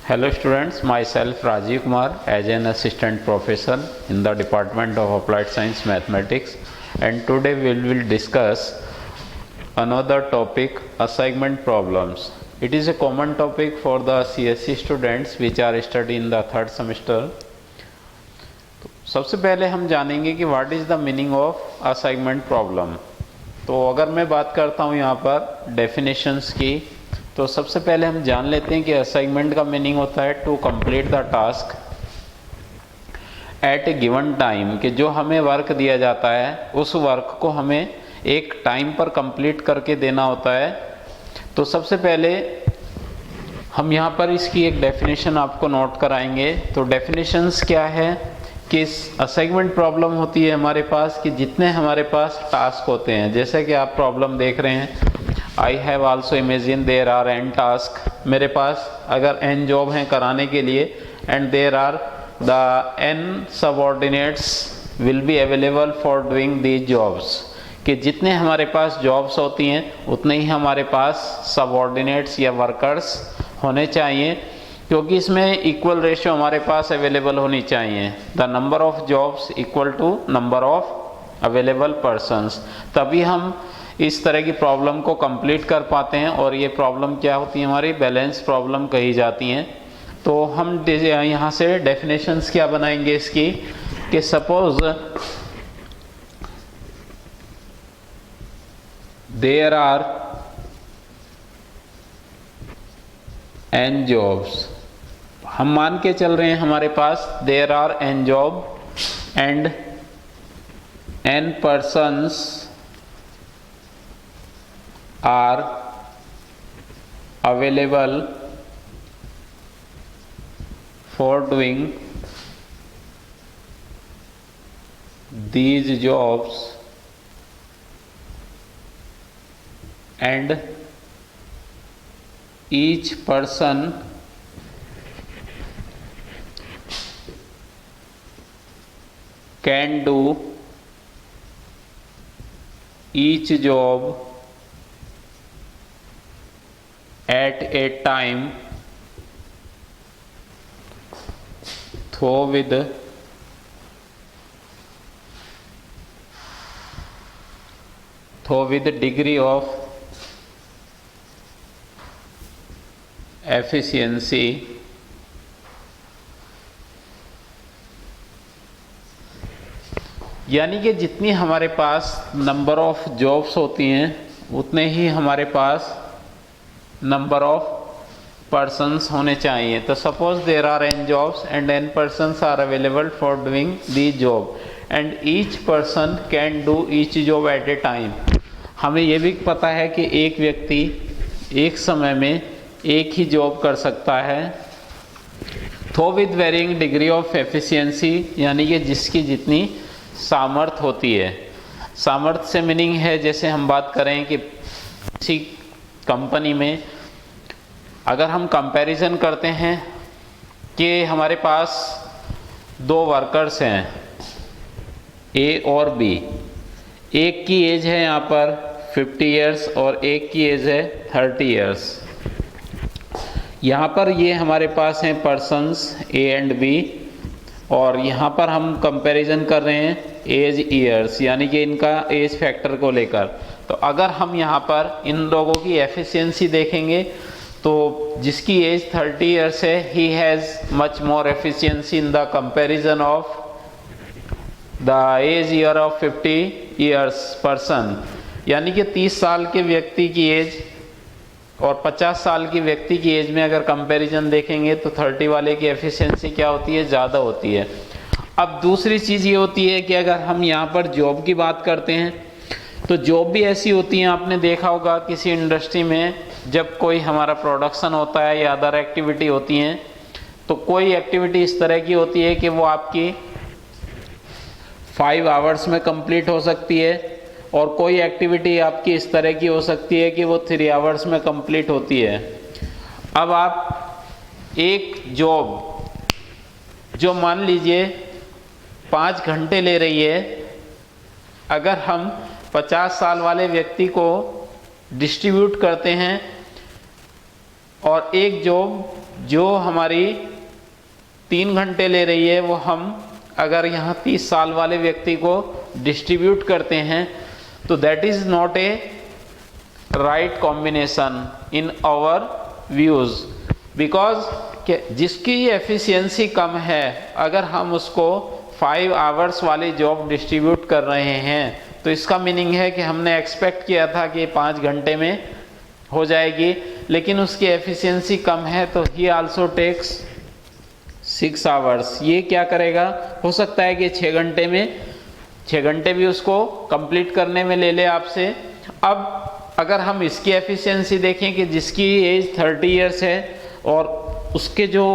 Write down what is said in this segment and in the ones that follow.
Hello students, myself Rajiv Kumar as an assistant professor in the Department of Applied Science Mathematics, and today we will discuss another topic, assignment problems. It is a common topic for the CSE students which are studying in the third semester. सबसे पहले हम जानेंगे कि what is the meaning of assignment problem. तो अगर मैं बात करता हूँ यहाँ पर डेफिनेशंस की, तो सबसे पहले हम जान लेते हैं कि असाइनमेंट का मीनिंग होता है to complete the task at a given time, कि जो हमें वर्क दिया जाता है उस वर्क को हमें एक टाइम पर कंप्लीट करके देना होता है। तो सबसे पहले हम यहाँ पर इसकी एक डेफिनेशन आपको नोट कराएंगे। तो डेफिनेशंस क्या है कि असाइनमेंट प्रॉब्लम होती है हमारे पास कि जितने हमारे पास टास्क होते हैं, जैसे कि आप प्रॉब्लम देख रहे हैं, I have also imagine there are n task, मेरे पास अगर एन जॉब हैं कराने के लिए, and there are the n subordinates will be available for doing these jobs, कि जितने हमारे पास जॉब्स होती हैं उतने ही हमारे पास सबऑर्डिनेट्स या वर्कर्स होने चाहिए, क्योंकि इसमें इक्वल रेशियो हमारे पास अवेलेबल होनी चाहिए। The number of jobs equal to number of available persons, तभी हम इस तरह की प्रॉब्लम को कंप्लीट कर पाते हैं। और ये प्रॉब्लम क्या होती है, हमारी बैलेंस प्रॉब्लम कही जाती हैं। तो हम यहाँ से डेफिनेशंस क्या बनाएंगे इसकी, कि suppose there are n jobs, हम मान के चल रहे हैं हमारे पास there are n job and n persons are available for doing these jobs, and each person can do each job at a time though with degree of efficiency यानी कि जितनी हमारे पास नंबर ऑफ जॉब्स होती हैं उतने ही हमारे पास number of persons होने चाहिए। तो suppose there are n jobs and n persons are available for doing the job and each person can do each job at a time. हमें ये भी पता है कि एक व्यक्ति एक समय में एक ही जॉब कर सकता है, though with varying degree of efficiency, यानी कि जिसकी जितनी सामर्थ्य होती है। सामर्थ्य से मीनिंग है, जैसे हम बात करें कि किसी कंपनी में अगर हम कंपैरिजन करते हैं कि हमारे पास दो वर्कर्स हैं ए और बी, एक की एज है यहाँ पर 50 इयर्स और एक की एज है 30 इयर्स। यहाँ पर ये हमारे पास हैं पर्सन्स ए एंड बी, और यहाँ पर हम कंपैरिजन कर रहे हैं एज ईयर्स, यानी कि इनका एज फैक्टर को लेकर। तो अगर हम यहाँ पर इन लोगों की एफिशिएंसी देखेंगे तो जिसकी एज 30 इयर्स है, he has much more efficiency in the comparison of the age year of 50 years person, यानी कि 30 साल के व्यक्ति की एज और 50 साल की व्यक्ति की एज में अगर कंपैरिजन देखेंगे तो 30 वाले की एफिशिएंसी क्या होती है, ज़्यादा होती है। अब दूसरी चीज़ ये होती है कि अगर हम यहाँ पर जॉब की बात करते हैं तो जॉब भी ऐसी होती हैं, आपने देखा होगा किसी इंडस्ट्री में जब कोई हमारा प्रोडक्शन होता है या अदर एक्टिविटी होती हैं, तो कोई एक्टिविटी इस तरह की होती है कि वो आपकी 5 आवर्स में कंप्लीट हो सकती है, और कोई एक्टिविटी आपकी इस तरह की हो सकती है कि वो 3 आवर्स में कंप्लीट होती है। अब आप एक जॉब जो मान लीजिए 5 घंटे ले रही है, अगर हम 50 साल वाले व्यक्ति को डिस्ट्रीब्यूट करते हैं और एक जॉब जो हमारी 3 घंटे ले रही है वो हम अगर यहाँ 30 साल वाले व्यक्ति को डिस्ट्रीब्यूट करते हैं तो that is not a right combination in our views, because जिसकी एफिशिएंसी कम है अगर हम उसको 5 आवर्स वाली जॉब डिस्ट्रीब्यूट कर रहे हैं तो इसका मीनिंग है कि हमने एक्सपेक्ट किया था कि 5 घंटे में हो जाएगी, लेकिन उसकी एफिशिएंसी कम है तो ही आल्सो टेक्स 6 आवर्स। ये क्या करेगा, हो सकता है कि 6 घंटे भी उसको कंप्लीट करने में ले ले आपसे। अब अगर हम इसकी एफिशिएंसी देखें कि जिसकी एज 30 इयर्स है और उसके जो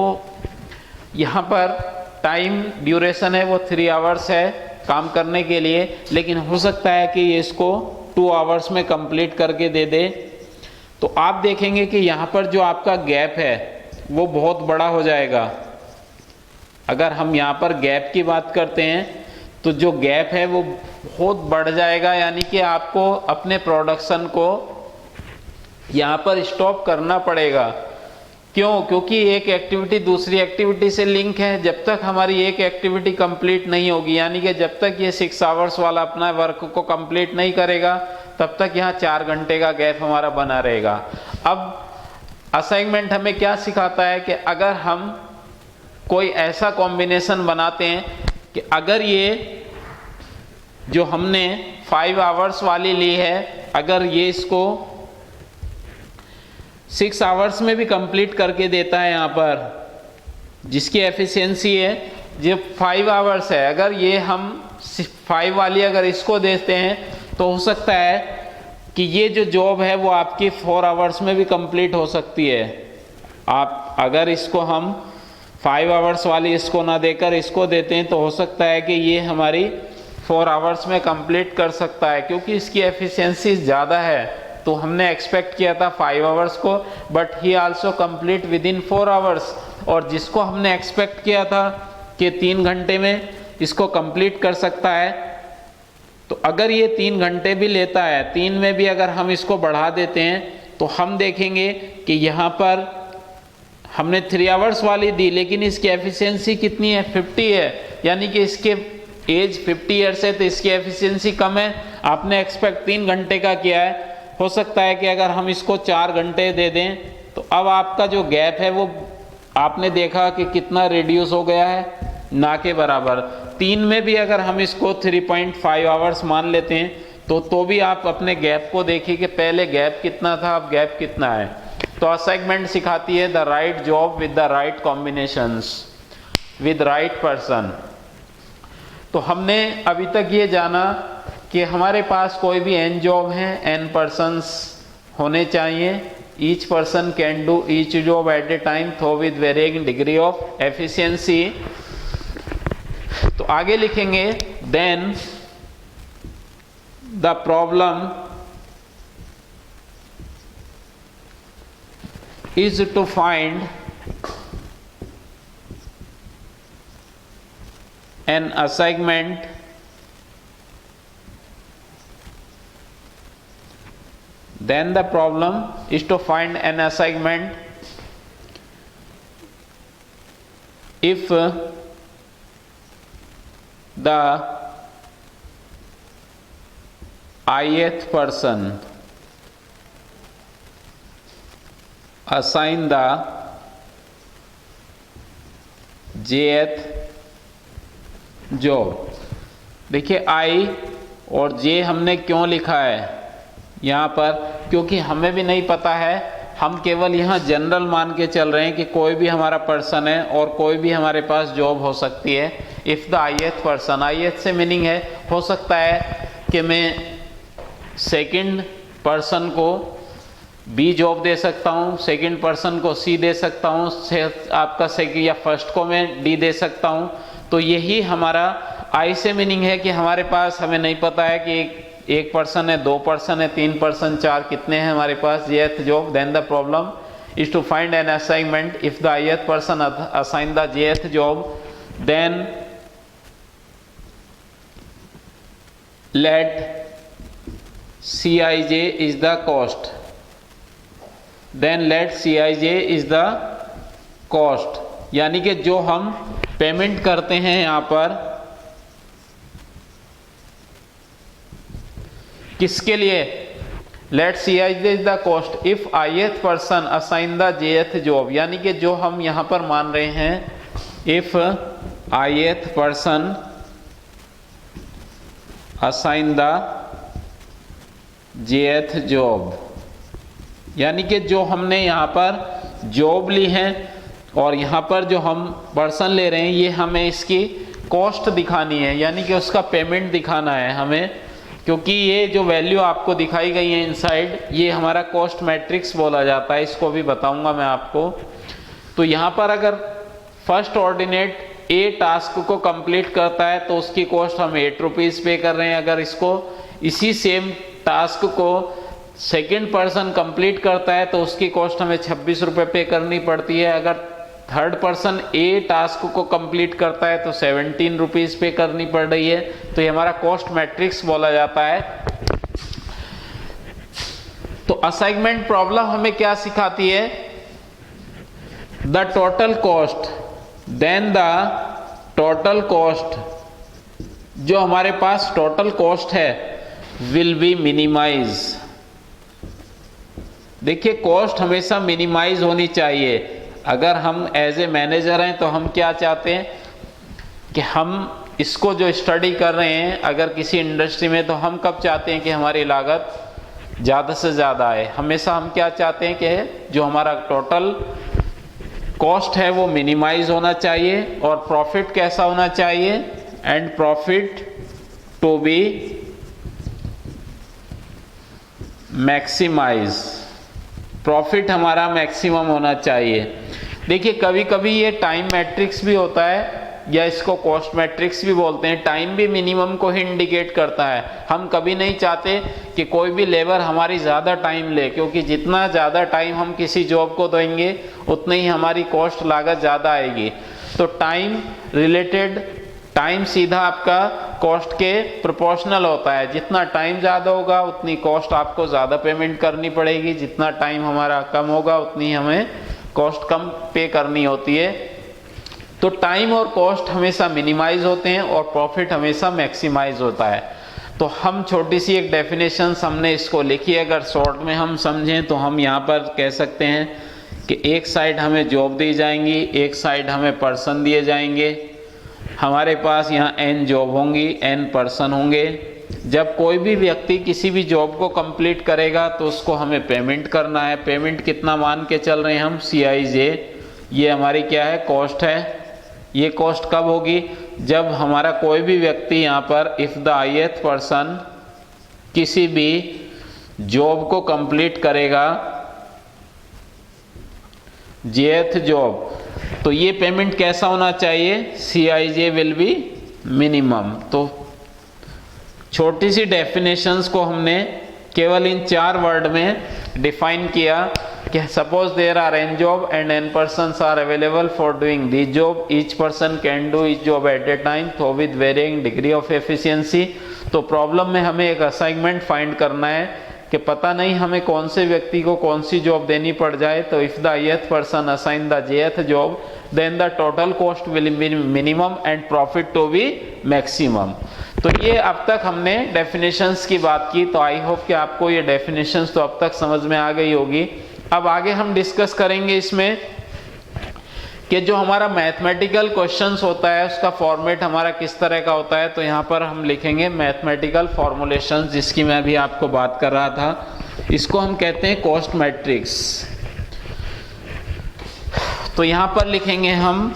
यहाँ पर टाइम ड्यूरेशन है वो 3 आवर्स है काम करने के लिए, लेकिन हो सकता है कि ये इसको 2 आवर्स में कंप्लीट करके दे दे, तो आप देखेंगे कि यहाँ पर जो आपका गैप है वो बहुत बड़ा हो जाएगा। अगर हम यहाँ पर गैप की बात करते हैं तो जो गैप है वो बहुत बढ़ जाएगा, यानी कि आपको अपने प्रोडक्शन को यहाँ पर स्टॉप करना पड़ेगा। क्यों? क्योंकि एक एक्टिविटी दूसरी एक्टिविटी से लिंक है। जब तक हमारी एक एक्टिविटी कंप्लीट नहीं होगी, यानी कि जब तक ये 6 आवर्स वाला अपना वर्क को कंप्लीट नहीं करेगा तब तक यहाँ 4 घंटे का गैप हमारा बना रहेगा। अब असाइनमेंट हमें क्या सिखाता है कि अगर हम कोई ऐसा कॉम्बिनेशन बनाते हैं कि अगर ये जो हमने 5 आवर्स वाली ली है अगर ये इसको 6 आवर्स में भी कंप्लीट करके देता है, यहाँ पर जिसकी एफिशिएंसी है जो 5 आवर्स है, अगर ये हम 5 वाली अगर इसको देते हैं तो हो सकता है कि ये जो जॉब है वो आपकी 4 आवर्स में भी कंप्लीट हो सकती है। आप अगर इसको हम 5 आवर्स वाली इसको ना देकर इसको देते हैं तो हो सकता है कि ये हमारी 4 आवर्स में कंप्लीट कर सकता है, क्योंकि इसकी एफिशिएंसी ज़्यादा है। तो हमने एक्सपेक्ट किया था 5 आवर्स को, but he also complete with in 4 hours. और जिसको हमने एक्सपेक्ट किया था कि 3 घंटे में इसको कंप्लीट कर सकता है, तो अगर ये 3 घंटे भी लेता है, 3 में भी अगर हम इसको बढ़ा देते हैं तो हम देखेंगे कि यहाँ पर हमने 3 आवर्स वाली दी लेकिन इसकी एफिशिएंसी कितनी है, 50 है, यानी कि इसके एज 50 ईयर्स है तो इसकी एफिशिएंसी कम है। आपने एक्सपेक्ट 3 घंटे का किया है, हो सकता है कि अगर हम इसको 4 घंटे दे दें तो अब आपका जो गैप है वो आपने देखा कि कितना रिड्यूस हो गया है, ना के बराबर। 3 में भी अगर हम इसको 3.5 आवर्स मान लेते हैं तो भी आप अपने गैप को देखिए कि पहले गैप कितना था, अब गैप कितना है। तो असाइनमेंट सिखाती है the right job with the right combinations with right person. तो हमने अभी तक ये जाना कि हमारे पास कोई भी n जॉब है, n पर्सन्स होने चाहिए। Each person can do each job at a time though with varying degree of efficiency. तो आगे लिखेंगे then the problem is to find an assignment then the problem is to find an assignment if the ith person assign the jth job. देखिए आई और जे हमने क्यों लिखा है यहाँ पर, क्योंकि हमें भी नहीं पता है, हम केवल यहाँ जनरल मान के चल रहे हैं कि कोई भी हमारा पर्सन है और कोई भी हमारे पास जॉब हो सकती है। If the ith person, ith से मीनिंग है हो सकता है कि मैं सेकंड पर्सन को बी जॉब दे सकता हूँ, सेकंड पर्सन को सी दे सकता हूँ, आपका सेकंड या फर्स्ट को मैं डी दे सकता हूँ। तो यही हमारा आई से मीनिंग है कि हमारे पास हमें नहीं पता है कि एक पर्सन है, 2 पर्सन है, 3 पर्सन, 4 कितने हैं हमारे पास jth job. Then the problem is to find an assignment if the ith person assign the jth job, then let Cij is the cost, then let Cij is the cost, यानी कि जो हम payment करते हैं यहां पर किसके लिए, let see is the cost if ith person assign the jth job, यानी कि जो हम यहां पर मान रहे हैं if ith person assign the jth job, यानी कि जो हमने यहां पर जॉब ली है और यहां पर जो हम पर्सन ले रहे हैं ये हमें इसकी कॉस्ट दिखानी है, यानी कि उसका पेमेंट दिखाना है हमें, क्योंकि ये जो वैल्यू आपको दिखाई गई है इनसाइड ये हमारा कॉस्ट मैट्रिक्स बोला जाता है, इसको भी बताऊंगा मैं आपको। तो यहाँ पर अगर फर्स्ट ऑर्डिनेट ए टास्क को कंप्लीट करता है तो उसकी कॉस्ट हम 8 रुपीज़ पे कर रहे हैं। अगर इसको इसी सेम टास्क को सेकेंड पर्सन कंप्लीट करता है तो उसकी कॉस्ट हमें 26 रुपये पे करनी पड़ती है। अगर थर्ड पर्सन ए टास्क को कंप्लीट करता है तो 17 रुपीज़ पे करनी पड़ रही है। तो ये हमारा कॉस्ट मैट्रिक्स बोला जाता है। तो असाइनमेंट प्रॉब्लम हमें क्या सिखाती है, the total cost, then the total cost, जो हमारे पास टोटल कॉस्ट है विल बी मिनिमाइज। देखिए कॉस्ट हमेशा मिनिमाइज होनी चाहिए। अगर हम एज ए मैनेजर हैं तो हम क्या चाहते हैं कि हम इसको जो स्टडी कर रहे हैं अगर किसी इंडस्ट्री में, तो हम कब चाहते हैं कि हमारी लागत ज़्यादा से ज़्यादा आए। हमेशा हम क्या चाहते हैं कि जो हमारा टोटल कॉस्ट है वो मिनिमाइज होना चाहिए और प्रॉफिट कैसा होना चाहिए, and profit to be maximize, profit हमारा मैक्सिमम होना चाहिए। देखिए कभी कभी ये टाइम मैट्रिक्स भी होता है या इसको कॉस्ट मैट्रिक्स भी बोलते हैं, टाइम भी मिनिमम को ही इंडिकेट करता है। हम कभी नहीं चाहते कि कोई भी लेबर हमारी ज़्यादा टाइम ले, क्योंकि जितना ज़्यादा टाइम हम किसी जॉब को देंगे उतनी ही हमारी कॉस्ट लागत ज़्यादा आएगी। तो टाइम रिलेटेड, टाइम सीधा आपका कॉस्ट के प्रोपोर्शनल होता है। जितना टाइम ज़्यादा होगा उतनी कॉस्ट आपको ज़्यादा पेमेंट करनी पड़ेगी, जितना टाइम हमारा कम होगा उतनी हमें कॉस्ट कम पे करनी होती है। तो टाइम और कॉस्ट हमेशा मिनिमाइज होते हैं और प्रॉफिट हमेशा मैक्सिमाइज होता है। तो हम छोटी सी एक डेफिनेशन हमने इसको लिखी है, अगर शॉर्ट में हम समझें तो हम यहाँ पर कह सकते हैं कि एक साइड हमें जॉब दी जाएंगी, एक साइड हमें पर्सन दिए जाएंगे। हमारे पास यहाँ n जॉब होंगी, n पर्सन होंगे। जब कोई भी व्यक्ति किसी भी जॉब को कंप्लीट करेगा तो उसको हमें पेमेंट करना है। पेमेंट कितना मान के चल रहे हैं हम, CIJ, ये हमारी क्या है, कॉस्ट है। ये कॉस्ट कब होगी, जब हमारा कोई भी व्यक्ति यहाँ पर इफ द ith पर्सन किसी भी जॉब को कंप्लीट करेगा, jth जॉब, तो ये पेमेंट कैसा होना चाहिए, CIJ विल बी मिनिमम। तो छोटी सी डेफिनेशंस को हमने केवल इन 4 वर्ड में डिफाइन किया कि suppose there are n job and n persons are available for doing this job, each person can do each job at a time, तो with varying degree of efficiency. तो problem में हमें एक assignment find करना है कि पता नहीं हमें कौन से व्यक्ति को कौन सी जॉब देनी पड़ जाए। तो if the ith person assign the jth job then the total cost will be minimum and profit to be maximum. तो ये अब तक हमने डेफिनेशंस की बात की। तो आई होप कि आपको ये डेफिनेशंस तो अब तक समझ में आ गई होगी। अब आगे हम डिस्कस करेंगे इसमें कि जो हमारा मैथमेटिकल क्वेश्चंस होता है उसका फॉर्मेट हमारा किस तरह का होता है। तो यहाँ पर हम लिखेंगे मैथमेटिकल फॉर्मुलेशंस, जिसकी मैं अभी आपको बात कर रहा था। इसको हम कहते हैं कॉस्ट मैट्रिक्स। तो यहाँ पर लिखेंगे हम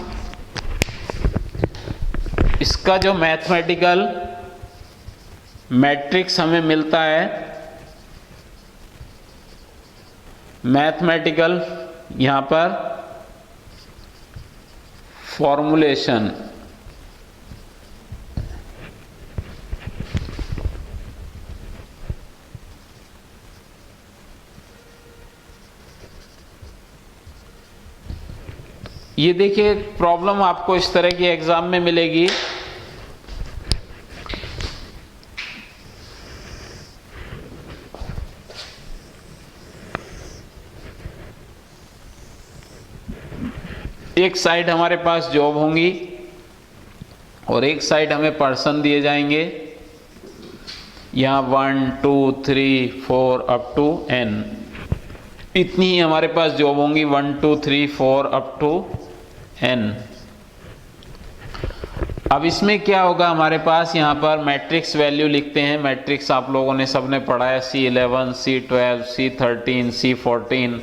इसका जो मैथमेटिकल मैट्रिक्स हमें मिलता है, मैथमेटिकल यहाँ पर फॉर्मुलेशन, ये देखिए प्रॉब्लम आपको इस तरह की एग्जाम में मिलेगी। एक साइड हमारे पास जॉब होंगी और एक साइड हमें पर्सन दिए जाएंगे। यहाँ 1 2 3 4 अप टू n, इतनी ही हमारे पास जॉब होंगी, 1 2 3 4 अप टू n। अब इसमें क्या होगा, हमारे पास यहाँ पर मैट्रिक्स वैल्यू लिखते हैं। मैट्रिक्स आप लोगों ने सबने पढ़ा है, C11 C12 C13 C14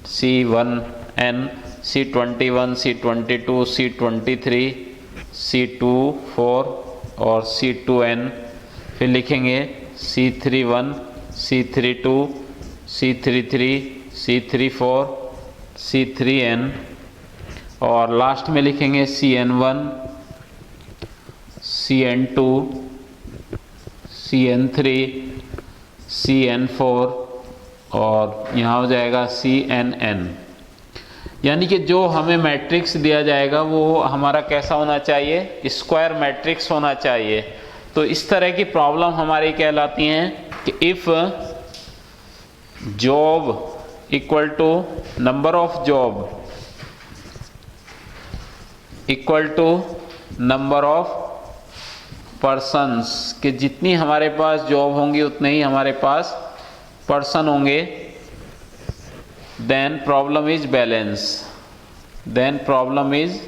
C1n C21 C22 C23 C24 और C2n। फिर लिखेंगे C31 C32 C33 C34 C3n और लास्ट में लिखेंगे CN1 CN2 CN3 CN4 और यहाँ हो जाएगा CNN। यानी कि जो हमें मैट्रिक्स दिया जाएगा वो हमारा कैसा होना चाहिए, स्क्वायर मैट्रिक्स होना चाहिए। तो इस तरह की प्रॉब्लम हमारी कहलाती हैं कि if job equal to number of job equal to number of persons, कि जितनी हमारे पास जॉब होंगी उतने ही हमारे पास पर्सन होंगे, then problem is balance, then problem is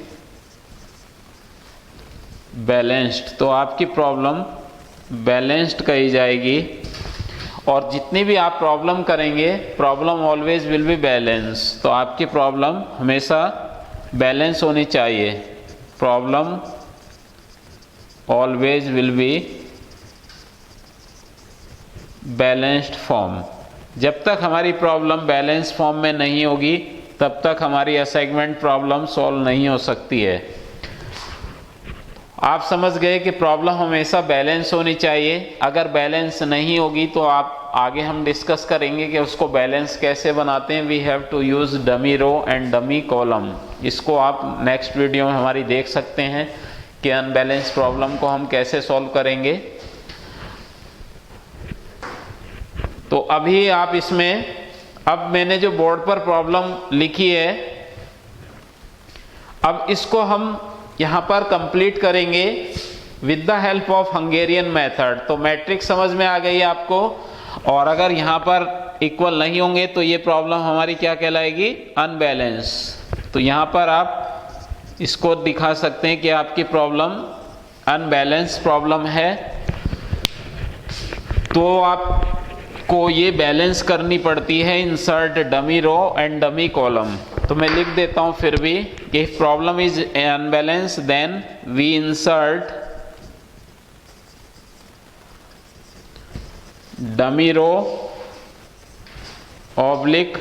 balanced. तो आपकी प्रॉब्लम बैलेंस्ड कही जाएगी और जितनी भी आप प्रॉब्लम करेंगे, problem always will be balance. तो आपकी प्रॉब्लम हमेशा बैलेंस होनी चाहिए, problem always will be balanced form. जब तक हमारी प्रॉब्लम बैलेंस फॉर्म में नहीं होगी तब तक हमारी असाइनमेंट प्रॉब्लम सॉल्व नहीं हो सकती है। आप समझ गए कि प्रॉब्लम हमेशा बैलेंस होनी चाहिए। अगर बैलेंस नहीं होगी तो आप आगे हम डिस्कस करेंगे कि उसको बैलेंस कैसे बनाते हैं। We have to use dummy row and dummy column. इसको आप नेक्स्ट वीडियो में हमारी देख सकते हैं कि अनबैलेंस प्रॉब्लम को हम कैसे सॉल्व करेंगे। तो अभी आप इसमें, अब मैंने जो बोर्ड पर प्रॉब्लम लिखी है, अब इसको हम यहां पर कंप्लीट करेंगे with the help of Hungarian method. तो मैट्रिक्स समझ में आ गई आपको, और अगर यहां पर इक्वल नहीं होंगे तो ये प्रॉब्लम हमारी क्या कहलाएगी, अनबैलेंस। तो यहां पर आप इसको दिखा सकते हैं कि आपकी प्रॉब्लम अनबैलेंस प्रॉब्लम है। तो आपको ये बैलेंस करनी पड़ती है, insert dummy row and dummy column. तो मैं लिख देता हूं फिर भी कि if problem is unbalance then we insert dummy row oblique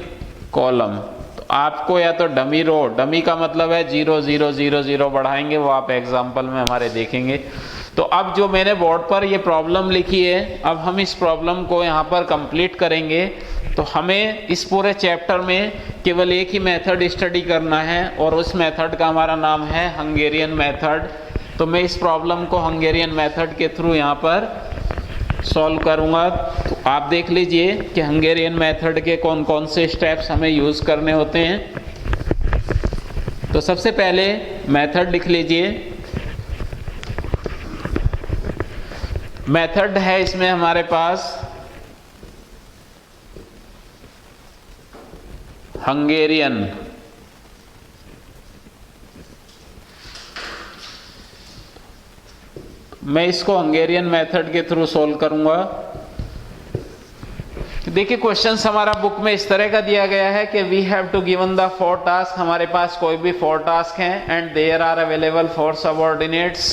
column. तो आपको या तो डमी रो, डमी का मतलब है 0 0 0 0 बढ़ाएंगे, वो आप एग्जाम्पल में हमारे देखेंगे। तो अब जो मैंने बोर्ड पर ये प्रॉब्लम लिखी है, अब हम इस प्रॉब्लम को यहाँ पर कंप्लीट करेंगे। तो हमें इस पूरे चैप्टर में केवल एक ही मेथड स्टडी करना है और उस मेथड का हमारा नाम है हंगेरियन मेथड। तो मैं इस प्रॉब्लम को हंगेरियन मेथड के थ्रू यहाँ पर सॉल्व करूँगा। तो आप देख लीजिए कि हंगेरियन मेथड के कौन कौन से स्टेप्स हमें यूज़ करने होते हैं। तो सबसे पहले मेथड लिख लीजिए। मेथड है इसमें हमारे पास हंगेरियन। मैं इसको हंगेरियन मेथड के थ्रू सॉल्व करूंगा। देखिए क्वेश्चंस हमारा बुक में इस तरह का दिया गया है कि we have to given the 4 task. हमारे पास कोई भी 4 टास्क हैं and there are available 4 subordinates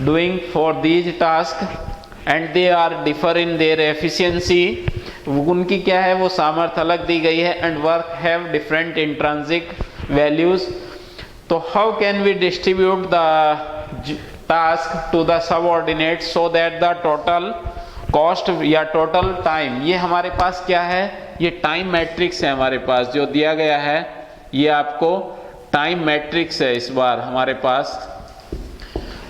doing for these task and they are differ in their efficiency. उनकी क्या है, वो सामर्थ्य अलग दी गई है। And work have different intrinsic values. तो how can we distribute the task to the subordinate so that the total cost या टोटल टाइम, ये हमारे पास क्या है, ये टाइम मैट्रिक्स है हमारे पास जो दिया गया है। ये आपको टाइम मैट्रिक्स है इस बार हमारे पास।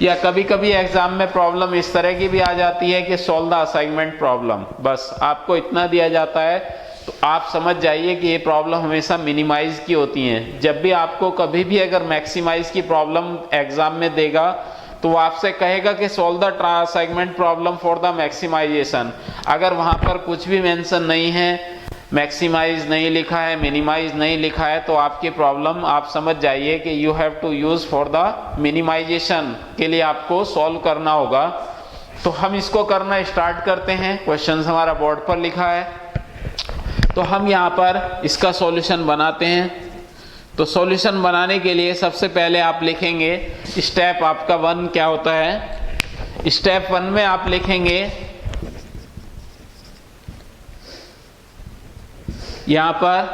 या कभी कभी एग्जाम में प्रॉब्लम इस तरह की भी आ जाती है कि सॉल्व द असाइनमेंट प्रॉब्लम। बस आपको इतना दिया जाता है तो आप समझ जाइए कि ये प्रॉब्लम हमेशा मिनिमाइज की होती हैं। जब भी आपको कभी भी अगर मैक्सिमाइज की प्रॉब्लम एग्जाम में देगा तो वो आपसे कहेगा कि solve the segment problem for the maximization. अगर वहां पर कुछ भी मेंशन नहीं है, मैक्सिमाइज नहीं लिखा है, मिनिमाइज नहीं लिखा है, तो आपकी प्रॉब्लम आप समझ जाइए कि you have to use for the minimization के लिए आपको सॉल्व करना होगा। तो हम इसको करना स्टार्ट करते हैं। क्वेश्चन हमारा बोर्ड पर लिखा है, तो हम यहाँ पर इसका सॉल्यूशन बनाते हैं। तो सॉल्यूशन बनाने के लिए सबसे पहले आप लिखेंगे स्टेप आपका 1 क्या होता है। स्टेप 1 में आप लिखेंगे यहाँ पर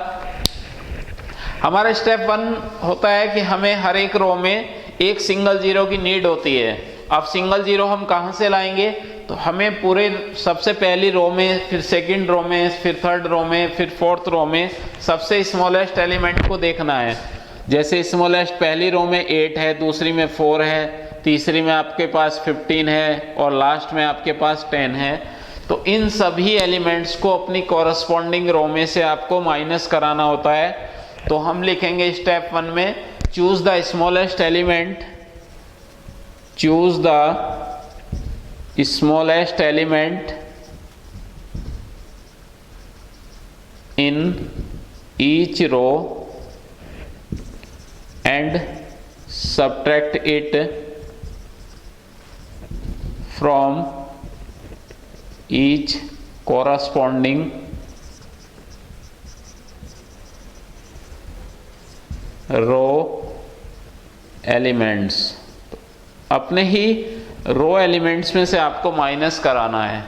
हमारा स्टेप 1 होता है कि हमें हर एक रो में एक सिंगल जीरो की नीड होती है। अब सिंगल जीरो हम कहाँ से लाएंगे, तो हमें पूरे सबसे पहली रो में, फिर सेकंड रो में, फिर थर्ड रो में, फिर फोर्थ रो में सबसे स्मॉलेस्ट एलिमेंट को देखना है। जैसे स्मॉलेस्ट पहली रो में 8 है, दूसरी में 4 है, तीसरी में आपके पास 15 है और लास्ट में आपके पास 10 है। तो इन सभी एलिमेंट्स को अपनी कॉरस्पॉन्डिंग रो में से आपको माइनस कराना होता है। तो हम लिखेंगे स्टेप 1 में choose the smallest element, choose the smallest element in each row and subtract it from each corresponding row elements। अपने ही रो एलिमेंट्स में से आपको माइनस कराना है।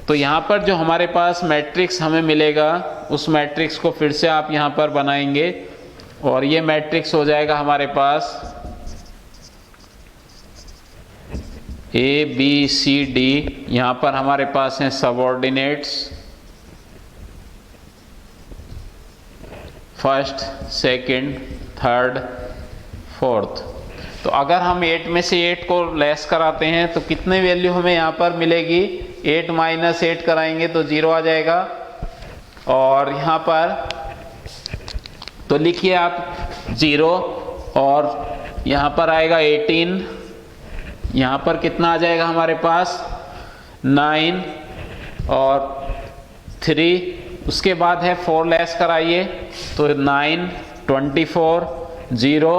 तो यहाँ पर जो हमारे पास मैट्रिक्स हमें मिलेगा उस मैट्रिक्स को फिर से आप यहाँ पर बनाएंगे और ये मैट्रिक्स हो जाएगा हमारे पास A B C D। यहाँ पर हमारे पास हैं subordinates, first, second, third, fourth. तो अगर हम 8 में से 8 को लेस कराते हैं तो कितने वैल्यू हमें यहाँ पर मिलेगी, 8 माइनस 8 कराएंगे तो 0 आ जाएगा। और यहाँ पर तो लिखिए आप 0 और यहाँ पर आएगा 18, यहाँ पर कितना आ जाएगा हमारे पास 9 और 3, उसके बाद है 4 लेस कराइए तो 9, 24, 0,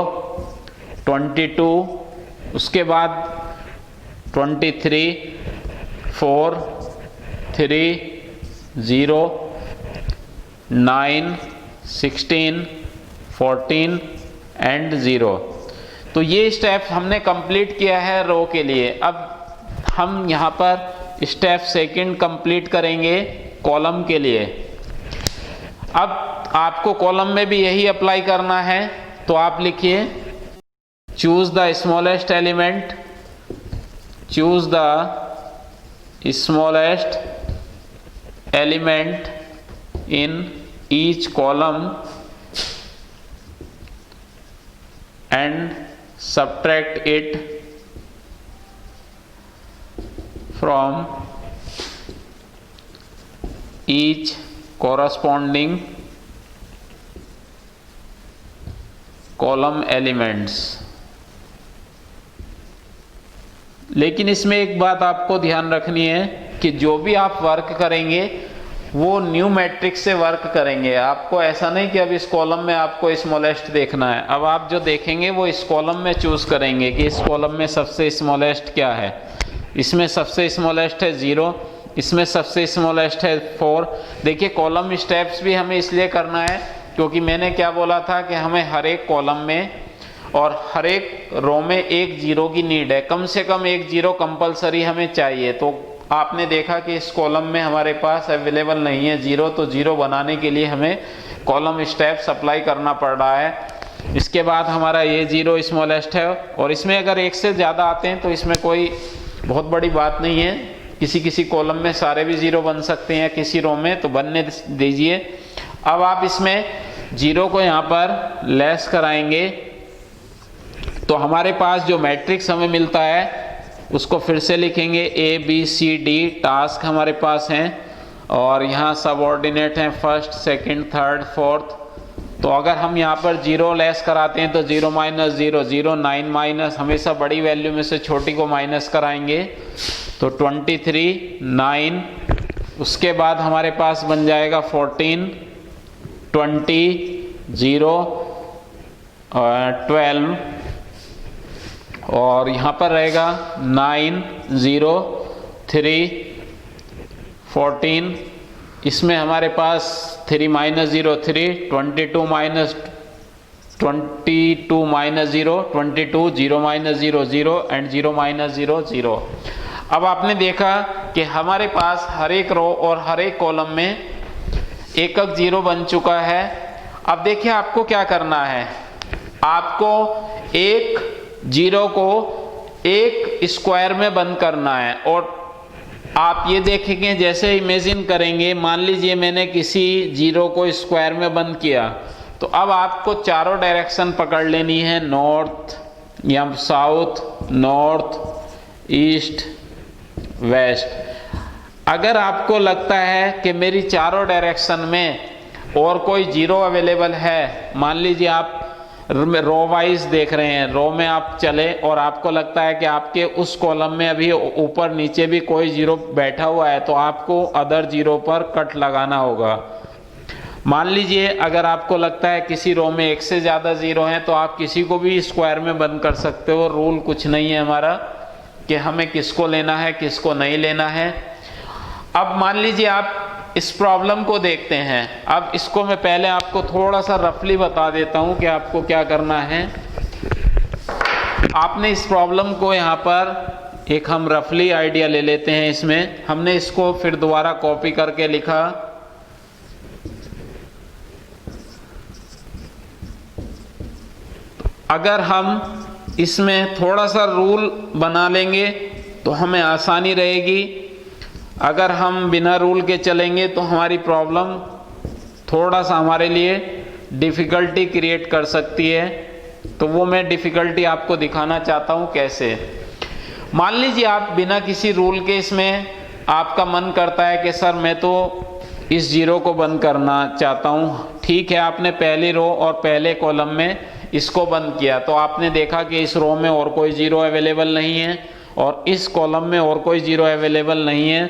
22, उसके बाद 23, 4, 3, 0, 9, 16, 14 एंड 0। तो ये स्टेप हमने कंप्लीट किया है रो के लिए। अब हम यहाँ पर स्टेप सेकंड कंप्लीट करेंगे कॉलम के लिए। अब आपको कॉलम में भी यही अप्लाई करना है। तो आप लिखिए choose the smallest element, choose the smallest element in each column and subtract it from each corresponding column elements। लेकिन इसमें एक बात आपको ध्यान रखनी है कि जो भी आप वर्क करेंगे वो न्यू मैट्रिक्स से वर्क करेंगे। आपको ऐसा नहीं कि अब इस कॉलम में आपको स्मॉलेस्ट देखना है। अब आप जो देखेंगे वो इस कॉलम में चूज करेंगे कि इस कॉलम में सबसे स्मॉलेस्ट क्या है। इसमें सबसे स्मॉलेस्ट है 0, इसमें सबसे स्मॉलेस्ट है 4। देखिए कॉलम स्टेप्स भी हमें इसलिए करना है क्योंकि मैंने क्या बोला था कि हमें हर एक कॉलम में और हर एक रो में एक जीरो की नीड है, कम से कम एक जीरो कंपलसरी हमें चाहिए। तो आपने देखा कि इस कॉलम में हमारे पास अवेलेबल नहीं है जीरो, तो जीरो बनाने के लिए हमें कॉलम स्टेप्स अप्लाई करना पड़ रहा है। इसके बाद हमारा ये जीरो स्मॉलेस्ट है और इसमें अगर एक से ज़्यादा आते हैं तो इसमें कोई बहुत बड़ी बात नहीं है। किसी किसी कॉलम में सारे भी जीरो बन सकते हैं, किसी रो में तो बनने दीजिए। अब आप इसमें जीरो को यहाँ पर लेस कराएंगे तो हमारे पास जो मैट्रिक्स हमें मिलता है उसको फिर से लिखेंगे A B C D task हमारे पास हैं और यहाँ सबऑर्डिनेट हैं फर्स्ट, सेकंड, थर्ड, फोर्थ। तो अगर हम यहाँ पर 0 लेस कराते हैं तो 0 माइनस 0 0, 9 माइनस, हमेशा बड़ी वैल्यू में से छोटी को माइनस कराएंगे तो 23, 9, उसके बाद हमारे पास बन जाएगा 14, 20, 0, 12, और यहाँ पर रहेगा 9, 0, 3, 14, इसमें हमारे पास 3 minus 0 3, 22 minus 0, 22, 0 minus 0 0 and 0 minus 0 0। अब आपने देखा कि हमारे पास हर एक रो और हर एक कॉलम में एक एक जीरो बन चुका है। अब देखिए आपको क्या करना है, आपको एक जीरो को एक स्क्वायर में बंद करना है। और आप ये देखेंगे, जैसे इमेजिन करेंगे, मान लीजिए मैंने किसी जीरो को स्क्वायर में बंद किया, तो अब आपको चारों डायरेक्शन पकड़ लेनी है, नॉर्थ या साउथ, नॉर्थ, ईस्ट, वेस्ट। अगर आपको लगता है कि मेरी चारों डायरेक्शन में और कोई जीरो अवेलेबल है, मान लीजिए आप रो वाइज देख रहे हैं, रो में आप चले और आपको लगता है कि आपके उस कॉलम में अभी ऊपर नीचे भी कोई जीरो बैठा हुआ है, तो आपको अदर जीरो पर कट लगाना होगा। मान लीजिए अगर आपको लगता है किसी रो में एक से ज़्यादा जीरो हैं, तो आप किसी को भी स्क्वायर में बंद कर सकते हो। रूल कुछ नहीं है हमारा कि हमें किसको लेना है किसको नहीं लेना है। अब मान लीजिए आप इस प्रॉब्लम को देखते हैं। अब इसको मैं पहले आपको थोड़ा सा रफली बता देता हूं कि आपको क्या करना है। आपने इस प्रॉब्लम को यहाँ पर एक हम रफली आइडिया ले लेते हैं। इसमें हमने इसको फिर दोबारा कॉपी करके लिखा। अगर हम इसमें थोड़ा सा रूल बना लेंगे तो हमें आसानी रहेगी। अगर हम बिना रूल के चलेंगे तो हमारी प्रॉब्लम थोड़ा सा हमारे लिए डिफ़िकल्टी क्रिएट कर सकती है। तो वो मैं डिफ़िकल्टी आपको दिखाना चाहता हूँ कैसे। मान लीजिए आप बिना किसी रूल के, इसमें आपका मन करता है कि सर मैं तो इस जीरो को बंद करना चाहता हूँ। ठीक है, आपने पहली रो और पहले कॉलम में इसको बंद किया, तो आपने देखा कि इस रो में और कोई जीरो अवेलेबल नहीं है और इस कॉलम में और कोई जीरो अवेलेबल नहीं है।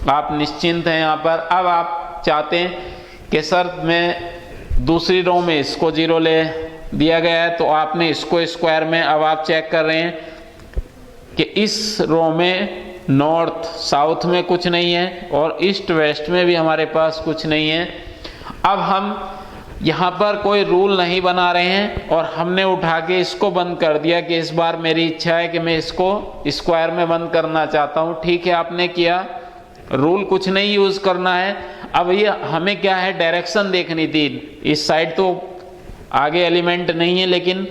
आप निश्चिंत हैं यहाँ पर। अब आप चाहते हैं कि सर मैं दूसरी रो में इसको जीरो ले दिया गया है, तो आपने इसको स्क्वायर में, अब आप चेक कर रहे हैं कि इस रो में नॉर्थ साउथ में कुछ नहीं है और ईस्ट वेस्ट में भी हमारे पास कुछ नहीं है। अब हम यहाँ पर कोई रूल नहीं बना रहे हैं और हमने उठा के इसको बंद कर दिया कि इस बार मेरी इच्छा है कि मैं इसको स्क्वायर में बंद करना चाहता हूँ। ठीक है, आपने किया, रूल कुछ नहीं यूज करना है। अब ये हमें क्या है, डायरेक्शन देखनी थी। इस साइड तो आगे एलिमेंट नहीं है लेकिन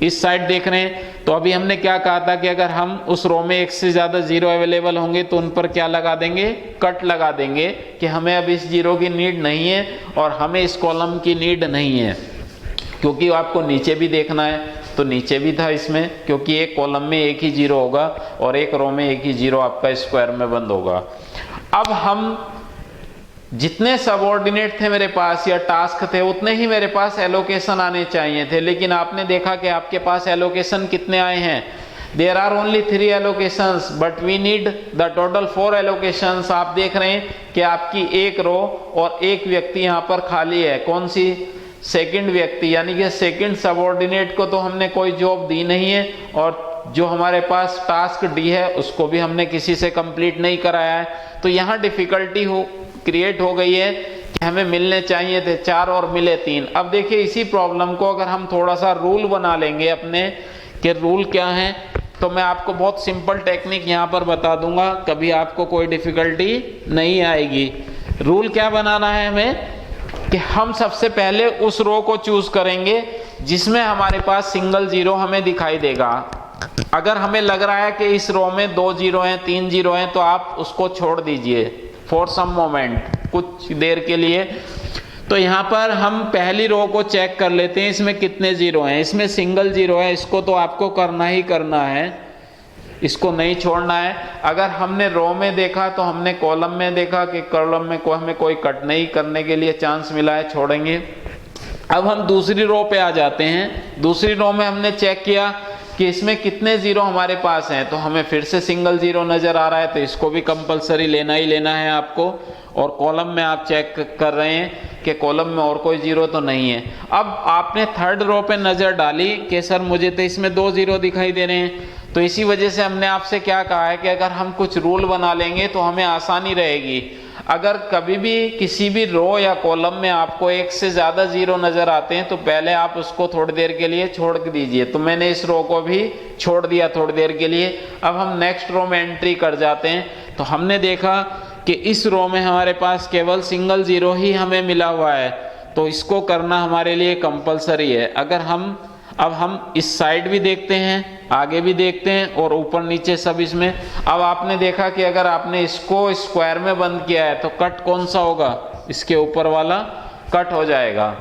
इस साइड देख रहे हैं। तो अभी हमने क्या कहा था कि अगर हम उस रो में एक से ज़्यादा जीरो अवेलेबल होंगे तो उन पर क्या लगा देंगे, कट लगा देंगे कि हमें अब इस जीरो की नीड नहीं है और हमें इस कॉलम की नीड नहीं है। क्योंकि आपको नीचे भी देखना है, तो नीचे भी था इसमें, क्योंकि एक कॉलम में एक ही जीरो होगा और एक रो में एक ही जीरो आपका स्क्वायर में बंद होगा। अब हम जितने सबऑर्डिनेट थे मेरे पास या टास्क थे, उतने ही मेरे पास एलोकेशन आने चाहिए थे। लेकिन आपने देखा कि आपके पास एलोकेशन कितने आए हैं, there are only 3 allocations but we need the total 4 allocations. आप देख रहे हैं कि आपकी एक रो और एक व्यक्ति यहाँ पर खाली है। कौन सी? सेकंड व्यक्ति, यानी कि सेकंड सबऑर्डिनेट को तो हमने कोई जॉब दी नहीं है और जो हमारे पास टास्क डी है उसको भी हमने किसी से कंप्लीट नहीं कराया है। तो यहाँ डिफिकल्टी क्रिएट हो गई है कि हमें मिलने चाहिए थे 4 और मिले 3। अब देखिए इसी प्रॉब्लम को अगर हम थोड़ा सा रूल बना लेंगे अपने कि रूल क्या है, तो मैं आपको बहुत सिंपल टेक्निक यहाँ पर बता दूंगा, कभी आपको कोई डिफिकल्टी नहीं आएगी। रूल क्या बनाना है हमें कि हम सबसे पहले उस रो को चूज करेंगे जिसमें हमारे पास सिंगल जीरो हमें दिखाई देगा। अगर हमें लग रहा है कि इस रो में 2 जीरो हैं 3 जीरो हैं, तो आप उसको छोड़ दीजिए फॉर सम मोमेंट, कुछ देर के लिए। तो यहाँ पर हम पहली रो को चेक कर लेते हैं, इसमें कितने जीरो हैं। इसमें सिंगल जीरो है, इसको तो आपको करना ही करना है। इसको नहीं छोड़ना है। अगर हमने रो में देखा तो हमने कॉलम में देखा कि कॉलम में हमें कोई कट नहीं करने के लिए चांस मिला है, छोड़ेंगे। अब हम दूसरी रो पे आ जाते हैं। दूसरी रो में हमने चेक किया कि इसमें कितने जीरो हमारे पास हैं, तो हमें फिर से सिंगल जीरो नजर आ रहा है, तो इसको भी कंपलसरी लेना ही लेना है आपको। और कॉलम में आप चेक कर रहे हैं कि कॉलम में और कोई जीरो तो नहीं है। अब आपने थर्ड रो पे नजर डाली कि सर मुझे तो इसमें 2 जीरो दिखाई दे रहे हैं, तो इसी वजह से हमने आपसे क्या कहा है कि अगर हम कुछ रूल बना लेंगे तो हमें आसानी रहेगी। अगर कभी भी किसी भी रो या कॉलम में आपको एक से ज्यादा जीरो नजर आते हैं तो पहले आप उसको थोड़ी देर के लिए छोड़ दीजिए। तो मैंने इस रो को भी छोड़ दिया थोड़ी देर के लिए। अब हम नेक्स्ट रो में एंट्री कर जाते हैं। तो हमने देखा कि इस रो में हमारे पास केवल सिंगल जीरो ही हमें मिला हुआ है, तो इसको करना हमारे लिए कंपलसरी है। अगर अब हम इस साइड भी देखते हैं, आगे भी देखते हैं और ऊपर नीचे सब इसमें। अब आपने देखा कि अगर आपने इसको स्क्वायर में बंद किया है तो कट कौन सा होगा, इसके ऊपर वाला कट हो जाएगा।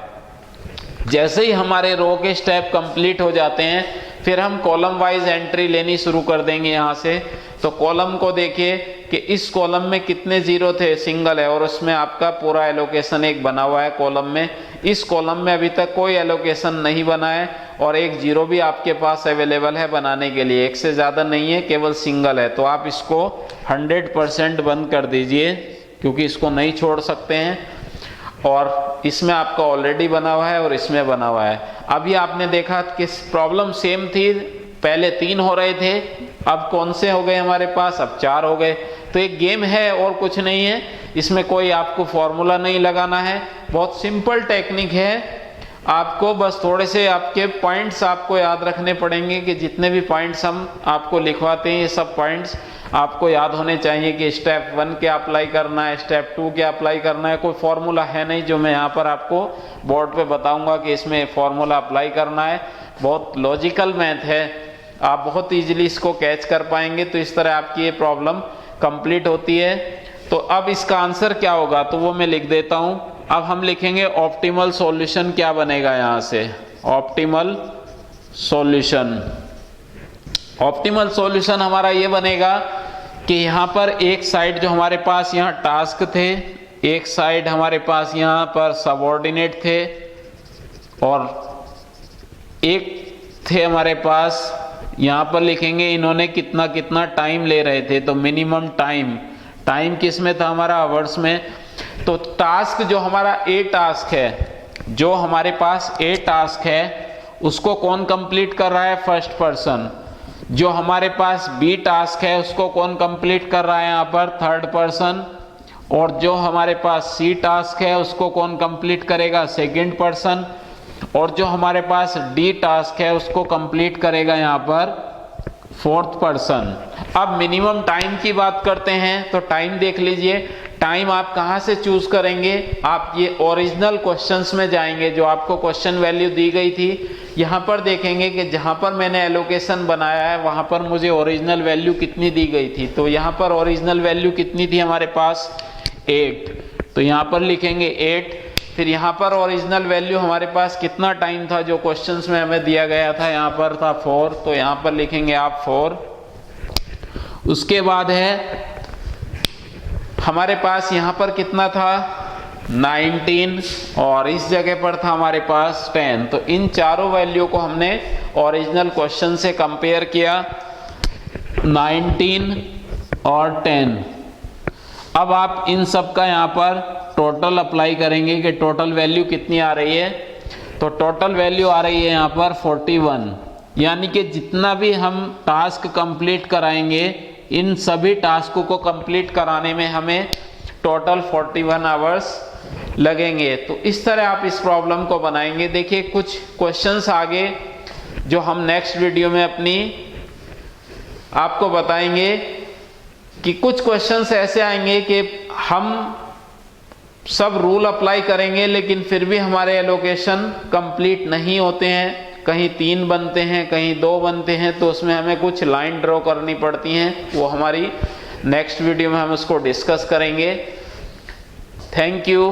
जैसे ही हमारे रो के स्टेप कंप्लीट हो जाते हैं फिर हम कॉलम वाइज एंट्री लेनी शुरू कर देंगे यहाँ से। तो कॉलम को देखिए कि इस कॉलम में कितने जीरो थे, सिंगल है, और उसमें आपका पूरा एलोकेशन एक बना हुआ है कॉलम में। इस कॉलम में अभी तक कोई एलोकेशन नहीं बना है और एक जीरो भी आपके पास अवेलेबल है बनाने के लिए, एक से ज़्यादा नहीं है, केवल सिंगल है। तो आप इसको 100% बंद कर दीजिए क्योंकि इसको नहीं छोड़ सकते हैं। और इसमें आपका ऑलरेडी बना हुआ है और इसमें बना हुआ है। अभी आपने देखा कि प्रॉब्लम सेम थी, पहले 3 हो रहे थे, अब कौन से हो गए हमारे पास, अब 4 हो गए। तो एक गेम है और कुछ नहीं है, इसमें कोई आपको फॉर्मूला नहीं लगाना है, बहुत सिंपल टेक्निक है। आपको बस थोड़े से आपके पॉइंट्स आपको याद रखने पड़ेंगे कि जितने भी पॉइंट्स हम आपको लिखवाते हैं ये सब पॉइंट्स आपको याद होने चाहिए कि स्टेप 1 क्या अप्लाई करना है, स्टेप 2 क्या अप्लाई करना है। कोई फॉर्मूला है नहीं जो मैं यहाँ पर आपको बोर्ड पे बताऊंगा कि इसमें फॉर्मूला अप्लाई करना है। बहुत लॉजिकल मैथ है, आप बहुत इजीली इसको कैच कर पाएंगे। तो इस तरह आपकी ये प्रॉब्लम कंप्लीट होती है। तो अब इसका आंसर क्या होगा तो वो मैं लिख देता हूँ। अब हम लिखेंगे ऑप्टिमल सॉल्यूशन क्या बनेगा यहाँ से, ऑप्टिमल सॉल्यूशन। ऑप्टिमल सॉल्यूशन हमारा ये बनेगा कि यहाँ पर एक साइड जो हमारे पास यहाँ टास्क थे, एक साइड हमारे पास यहाँ पर सबऑर्डिनेट थे और एक थे हमारे पास यहाँ पर लिखेंगे इन्होंने कितना कितना टाइम ले रहे थे। तो मिनिमम टाइम किस में था हमारा, आवर्स में। तो टास्क जो हमारा ए टास्क है, जो हमारे पास ए टास्क है उसको कौन कंप्लीट कर रहा है, फर्स्ट पर्सन। जो हमारे पास बी टास्क है उसको कौन कंप्लीट कर रहा है यहाँ पर, थर्ड पर्सन। और जो हमारे पास सी टास्क है उसको कौन कंप्लीट करेगा, सेकंड पर्सन। और जो हमारे पास डी टास्क है उसको कंप्लीट करेगा यहाँ पर फोर्थ पर्सन। अब मिनिमम टाइम की बात करते हैं तो टाइम देख लीजिए। टाइम आप कहाँ से चूज करेंगे, आप ये ओरिजिनल क्वेश्चंस में जाएंगे जो आपको क्वेश्चन वैल्यू दी गई थी। यहाँ पर देखेंगे कि जहाँ पर मैंने एलोकेशन बनाया है वहाँ पर मुझे ओरिजिनल वैल्यू कितनी दी गई थी। तो यहाँ पर ओरिजिनल वैल्यू कितनी थी हमारे पास, 8। तो यहाँ पर लिखेंगे 8। फिर यहाँ पर ओरिजिनल वैल्यू हमारे पास कितना टाइम था जो क्वेश्चंस में हमें दिया गया था, यहाँ पर था 4। तो यहाँ पर लिखेंगे आप 4। उसके बाद है हमारे पास यहाँ पर कितना था, 19, और इस जगह पर था हमारे पास 10। तो इन चारों वैल्यू को हमने ओरिजिनल क्वेश्चन से कंपेयर किया, 19 और 10। अब आप इन सब का यहाँ पर टोटल अप्लाई करेंगे कि टोटल वैल्यू कितनी आ रही है। तो टोटल वैल्यू आ रही है यहाँ पर 41, यानी कि जितना भी हम टास्क कंप्लीट कराएंगे इन सभी टास्कों को कंप्लीट कराने में हमें टोटल 41 आवर्स लगेंगे। तो इस तरह आप इस प्रॉब्लम को बनाएंगे। देखिए कुछ क्वेश्चंस आगे जो हम नेक्स्ट वीडियो में अपनी आपको बताएंगे कि कुछ क्वेश्चंस ऐसे आएंगे कि हम सब रूल अप्लाई करेंगे लेकिन फिर भी हमारे एलोकेशन कंप्लीट नहीं होते हैं, कहीं 3 बनते हैं, कहीं 2 बनते हैं। तो उसमें हमें कुछ लाइन ड्रॉ करनी पड़ती हैं, वो हमारी नेक्स्ट वीडियो में हम उसको डिस्कस करेंगे। Thank you.